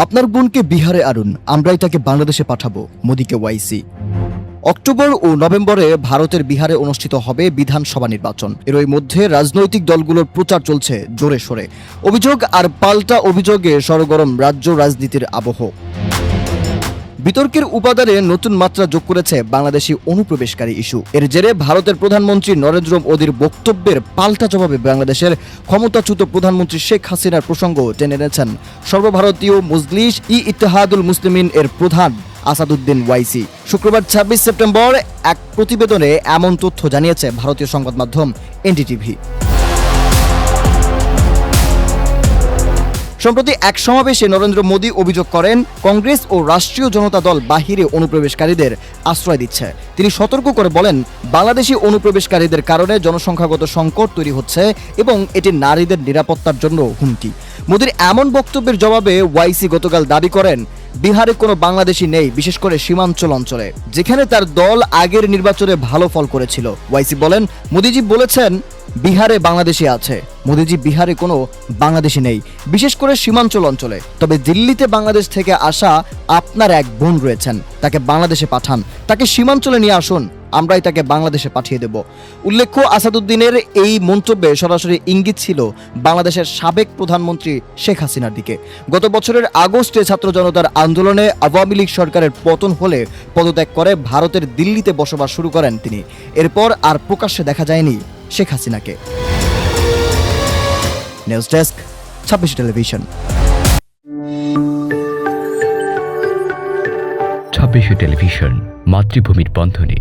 আপনার বোনকে বিহারে আনুন, আমরাই তাকে বাংলাদেশে পাঠাবো, মোদিকে ওয়াইসি। অক্টোবর ও নভেম্বরে ভারতের বিহারে অনুষ্ঠিত হবে বিধানসভা নির্বাচন। এরই মধ্যে রাজনৈতিক দলগুলোর প্রচার চলছে জোরে সোরে। অভিযোগ আর পাল্টা অভিযোগে সরগরম রাজ্য রাজনীতির আবহ। বিতর্কের উপাদানে নতুন মাত্রা যোগ করেছে বাংলাদেশি অনুপ্রবেশকারী ইস্যু। এর জেরে ভারতের প্রধানমন্ত্রী নরেন্দ্র মোদীর বক্তব্যের পাল্টা জবাবে বাংলাদেশের ক্ষমতাচ্যুত প্রধানমন্ত্রী শেখ হাসিনার প্রসঙ্গ টেনে এনেছেন সর্বভারতীয় মজলিস ই ইত্তেহাদুল মুসলিমিন এর প্রধান আসাদুদ্দিন ওয়াইসি। শুক্রবার ২৬ সেপ্টেম্বর এক প্রতিবেদনে এমন তথ্য জানিয়েছে ভারতীয় সংবাদ মাধ্যম এনডিটিভি। সম্প্রতি এক সমাবেশে নরেন্দ্র মোদী অভিযোগ করেন, কংগ্রেস ও রাষ্ট্রীয় জনতা দল বাহিরে অনুপ্রবেশকারীদের আশ্রয় দিচ্ছে। তিনি সতর্ক করে বলেন, বাংলাদেশি অনুপ্রবেশকারীদের কারণে জনসংখ্যাগত সংকট তৈরি হচ্ছে এবং এটি নারীদের নিরাপত্তার জন্য হুমকি। মোদীর এমন বক্তব্যের জবাবে ওয়াইসি গতকাল দাবি করেন, বিহারে কোনো বাংলাদেশি নেই, বিশেষ করে সীমাঞ্চল অঞ্চলে, যেখানে তার দল আগের নির্বাচনে ভালো ফল করেছিল। ওয়াইসি বলেন, মোদীজি বলেছেন বিহারে বাংলাদেশি আছে। মোদীজি বিহারে কোনো বাংলাদেশি নেই, বিশেষ করে সীমাঞ্চল অঞ্চলে। তবে দিল্লিতে বাংলাদেশ থেকে আসা আপনার এক বোন রয়েছেন, তাকে বাংলাদেশে পাঠান, তাকে সীমাঞ্চলে নিয়ে আসুন, আমরাই তাকে বাংলাদেশে পাঠিয়ে দেব। উল্লেখ্য, আসাদুদ্দিনের এই মন্তব্যে সরাসরি ইঙ্গিত ছিল বাংলাদেশের সাবেক প্রধানমন্ত্রী শেখ হাসিনার দিকে। গত বছরের আগস্টে ছাত্র জনতার আন্দোলনে আওয়ামী লীগ সরকারের পতন হলে পদত্যাগ করে ভারতের দিল্লিতে বসবাস শুরু করেন তিনি। এরপর আর প্রকাশ্যে দেখা যায়নি শেখ হাসিনাকে। News desk, ২৬ television. ২৬ টেলিভিশন, মাতৃভূমির বন্ধনে।